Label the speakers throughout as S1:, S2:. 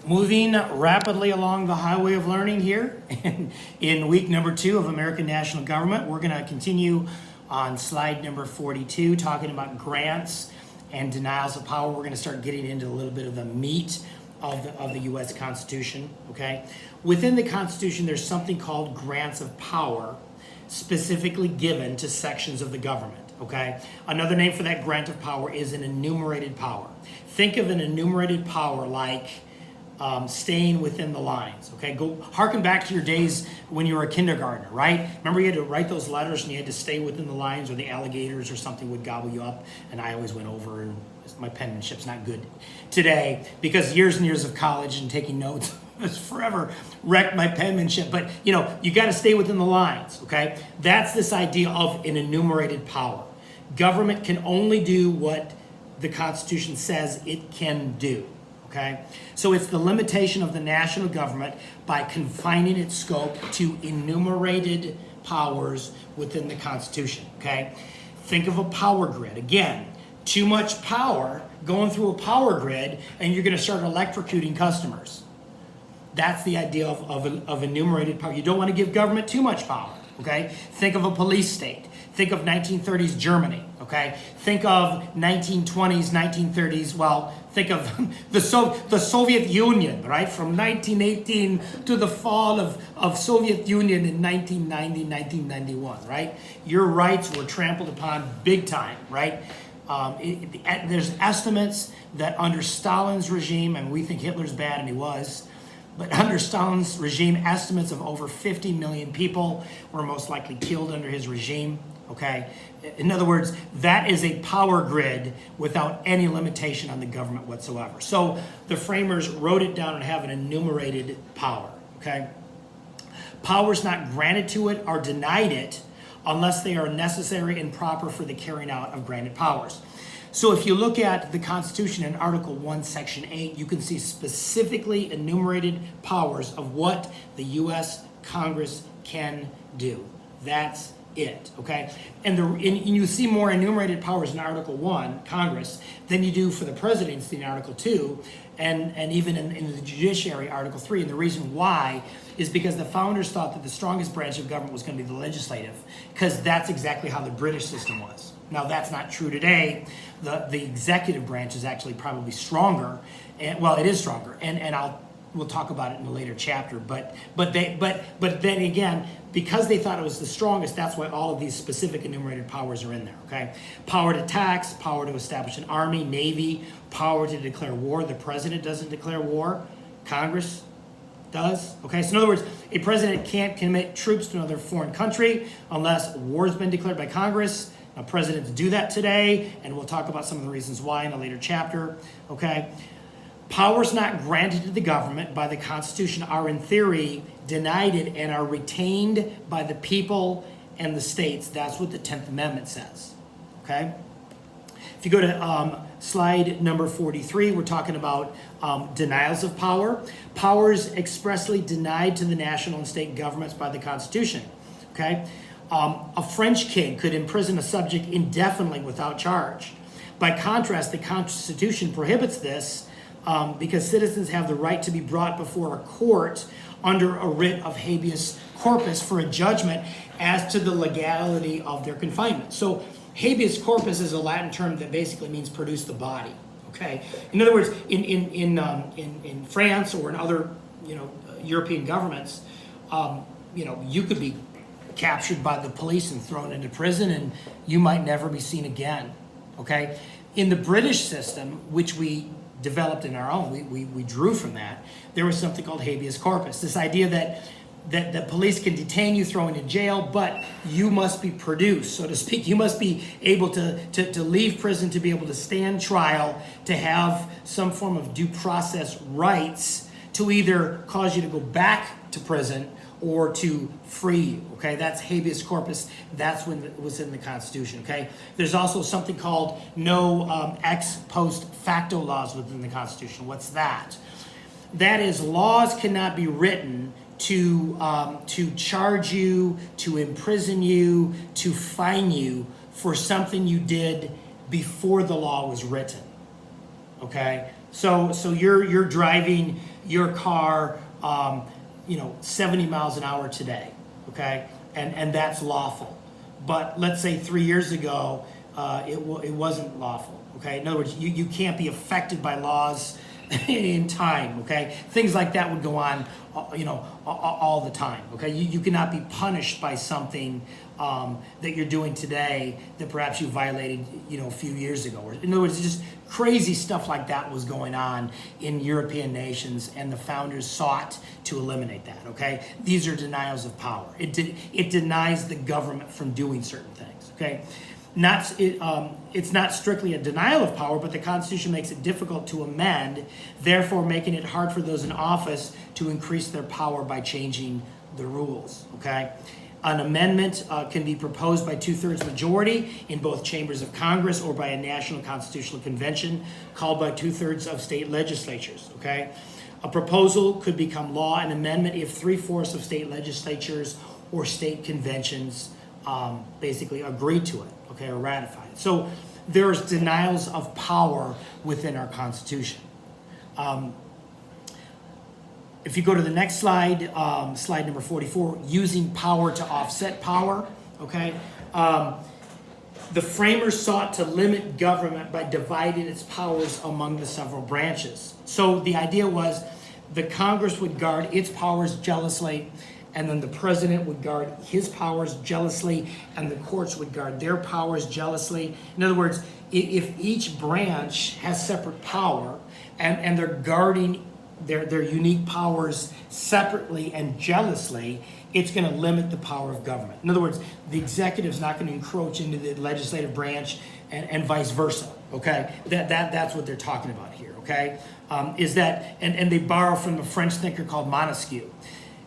S1: Moving rapidly along the highway of learning here in week number 2 of American National Government. We're going to continue on slide number 42, talking about grants and denials of power. We're going to start getting into a little bit of the meat of the U.S. Constitution, okay? Within the Constitution, there's something called grants of power, specifically given to sections of the government, okay? Another name for that grant of power is an enumerated power. Think of an enumerated power like staying within the lines, okay? Go harken back to your days when you were a kindergartner, right? Remember you had to write those letters and you had to stay within the lines, or the alligators or something would gobble you up, and I always went over, and my penmanship's not good today because years and years of college and taking notes has forever wrecked my penmanship. But you got to stay within the lines, okay? That's this idea of an enumerated power. Government can only do what the Constitution says it can do. Okay? So it's the limitation of the national government by confining its scope to enumerated powers within the Constitution. Okay? Think of a power grid. Again, too much power going through a power grid and you're going to start electrocuting customers. That's the idea of enumerated power. You don't want to give government too much power. Okay? Think of a police state. Think of 1930s Germany, okay? Think of 1920s, 1930s, well, think of the Soviet Union, right? From 1918 to the fall of Soviet Union in 1990, 1991, right? Your rights were trampled upon big time, right? There's estimates that under Stalin's regime, and we think Hitler's bad, and he was, but under Stalin's regime, estimates of over 50 million people were most likely killed under his regime. Okay? In other words, that is a power grid without any limitation on the government whatsoever. So the framers wrote it down and have an enumerated power. Okay? Powers not granted to it are denied it unless they are necessary and proper for the carrying out of granted powers. So if you look at the Constitution in Article 1, Section 8, you can see specifically enumerated powers of what the U.S. Congress can do. That's it, okay? And you see more enumerated powers in Article 1, Congress, than you do for the presidency in Article 2, and even in the judiciary, Article 3. And the reason why is because the founders thought that the strongest branch of government was going to be the legislative, because that's exactly how the British system was. Now, that's not true today. The executive branch is actually probably stronger, and well, it is stronger, and we'll talk about it in a later chapter. But then again, because they thought it was the strongest, that's why all of these specific enumerated powers are in there. Okay, power to tax, power to establish an army, navy, power to declare war. The president doesn't declare war. Congress does. Okay, so in other words, a president can't commit troops to another foreign country unless war has been declared by Congress. Now, presidents do that today, and we'll talk about some of the reasons why in a later chapter. Okay. Powers not granted to the government by the Constitution are in theory denied it and are retained by the people and the states. That's what the 10th Amendment says, okay? If you go to slide number 43, we're talking about denials of power. Powers expressly denied to the national and state governments by the Constitution, okay? A French king could imprison a subject indefinitely without charge. By contrast, the Constitution prohibits this because citizens have the right to be brought before a court under a writ of habeas corpus for a judgment as to the legality of their confinement. So habeas corpus is a Latin term that basically means produce the body. Okay. In other words, in France or in other European governments, you could be captured by the police and thrown into prison, and you might never be seen again. Okay. In the British system, which we developed in our own, we drew from that, there was something called habeas corpus. This idea that the police can detain you, throw you in jail, but you must be produced, so to speak. You must be able to leave prison, to be able to stand trial, to have some form of due process rights to either cause you to go back to prison or to free you, okay? That's habeas corpus. That's when it was in the Constitution, okay? There's also something called no ex post facto laws within the Constitution. What's that? That is, laws cannot be written to charge you, to imprison you, to fine you for something you did before the law was written, okay? So you're driving your car, 70 miles an hour today, okay, and that's lawful. But let's say 3 years ago, it wasn't lawful. Okay, in other words, you can't be affected by laws in time. Okay, things like that would go on, all the time. Okay, you cannot be punished by something that you're doing today that perhaps you violated, a few years ago. Or, in other words, just crazy stuff like that was going on in European nations, and the founders sought to eliminate that. Okay, these are denials of power. It denies the government from doing certain things. Okay. It's not strictly a denial of power, but the Constitution makes it difficult to amend, therefore making it hard for those in office to increase their power by changing the rules. Okay, an amendment can be proposed by 2/3 majority in both chambers of Congress or by a national constitutional convention called by 2/3 of state legislatures. Okay, a proposal could become law, an amendment, if 3/4 of state legislatures or state conventions basically agree to it. Okay, or ratified. So there's denials of power within our Constitution. If you go to the next slide, slide number 44, using power to offset power. Okay, the framers sought to limit government by dividing its powers among the several branches. So the idea was the Congress would guard its powers jealously, and then the president would guard his powers jealously, and the courts would guard their powers jealously. In other words, if each branch has separate power and they're guarding their unique powers separately and jealously, it's going to limit the power of government. In other words, the executive's not going to encroach into the legislative branch and vice versa. Okay, that's what they're talking about here. Okay, is that and they borrow from a French thinker called Montesquieu.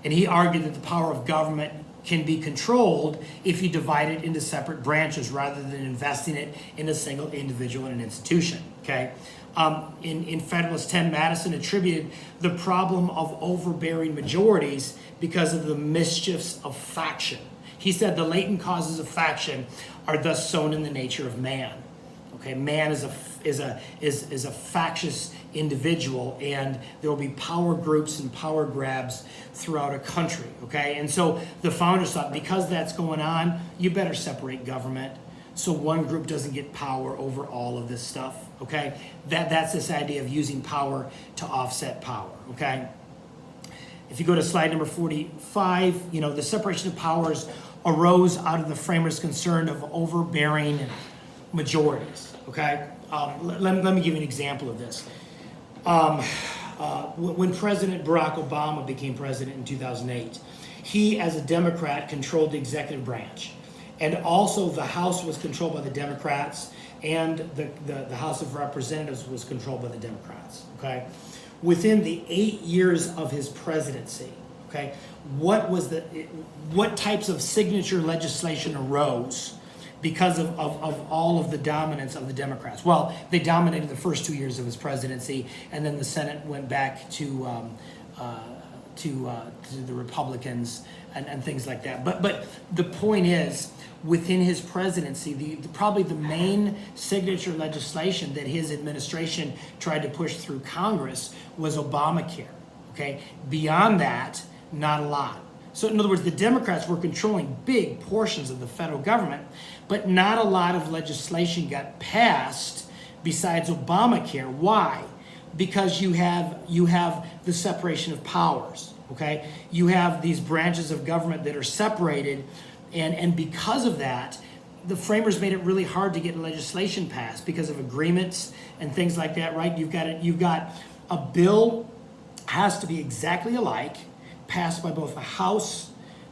S1: And he argued that the power of government can be controlled if you divide it into separate branches rather than investing it in a single individual and an institution. Okay, in Federalist 10, Madison attributed the problem of overbearing majorities because of the mischiefs of faction. He said the latent causes of faction are thus sown in the nature of man. Okay, man is a factious individual, and there will be power groups and power grabs throughout a country. Okay, and so the founders thought because that's going on, you better separate government so one group doesn't get power over all of this stuff. Okay, that's this idea of using power to offset power. Okay, if you go to slide number 45, the separation of powers arose out of the framers' concern of overbearing majorities. Okay, let me give you an example of this. When President Barack Obama became president in 2008, he, as a Democrat, controlled the executive branch. And also the House was controlled by the Democrats, and the House of Representatives was controlled by the Democrats. Okay, within the 8 years of his presidency, okay, what types of signature legislation arose because of all of the dominance of the Democrats? Well, they dominated the first 2 years of his presidency, and then the Senate went back to the Republicans and things like that. But the point is, within his presidency, probably the main signature legislation that his administration tried to push through Congress was Obamacare. Okay, beyond that, not a lot. So in other words, the Democrats were controlling big portions of the federal government, but not a lot of legislation got passed besides Obamacare. Why? Because you have the separation of powers. Okay, you have these branches of government that are separated, and because of that, the framers made it really hard to get legislation passed because of agreements and things like that. Right? You've got a bill has to be exactly alike, passed by both the House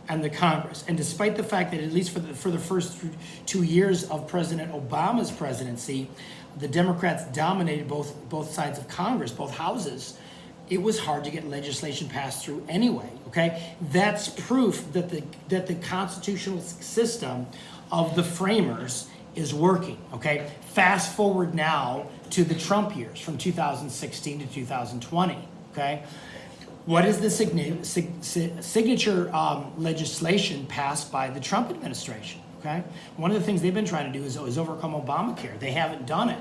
S1: and the Congress. And despite the fact that at least for the first 2 years of President Obama's presidency, the Democrats dominated both sides of Congress, both houses, it was hard to get legislation passed through anyway. Okay, that's proof that the constitutional system of the framers is working. Okay, fast forward now to the Trump years from 2016 to 2020. Okay, what is the signature legislation passed by the Trump administration? Okay, one of the things they've been trying to do is overcome Obamacare. They haven't done it.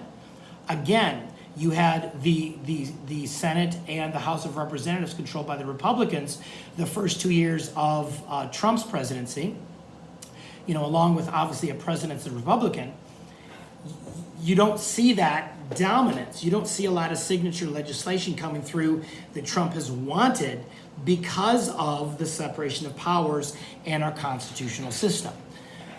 S1: Again, You had the Senate and the House of Representatives controlled by the Republicans the first 2 years of Trump's presidency, along with obviously a president that's a Republican. You don't see that dominance. You don't see a lot of signature legislation coming through that Trump has wanted because of the separation of powers and our constitutional system.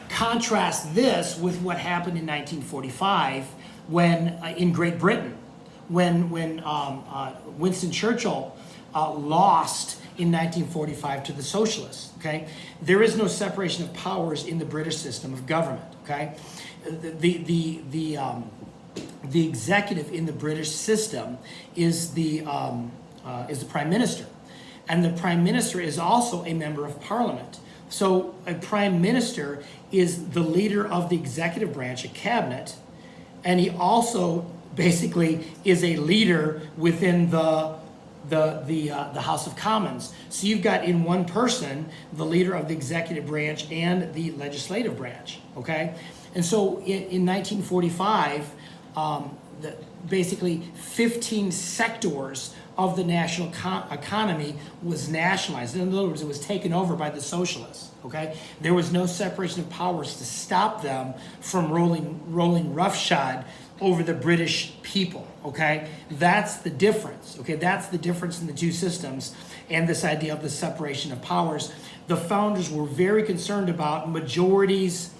S1: Contrast this with what happened in 1945 when in Great Britain, when Winston Churchill lost in 1945 to the socialists. Okay, there is no separation of powers in the British system of government. Okay, the executive in the British system is the Prime Minister, and the Prime Minister is also a member of Parliament. So a Prime Minister is the leader of the executive branch, a cabinet, and he also basically is a leader within the House of Commons. So you've got in one person the leader of the executive branch and the legislative branch. Okay, and so in 1945, basically 15 sectors of the national economy was nationalized. In other words, it was taken over by the socialists. Okay, there was no separation of powers to stop them from rolling roughshod over the British people. Okay, that's the difference. Okay, that's the difference in the two systems and this idea of the separation of powers. The founders were very concerned about majorities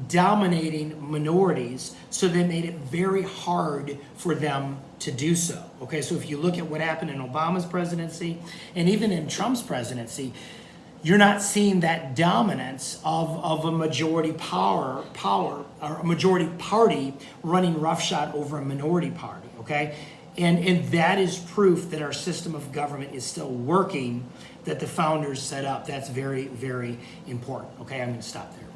S1: dominating minorities, so they made it very hard for them to do so. Okay, so if you look at what happened in Obama's presidency and even in Trump's presidency, you're not seeing that dominance of a majority power or a majority party running roughshod over a minority party. Okay, and that is proof that our system of government is still working, that the founders set up. That's very, very important. Okay, I'm going to stop there.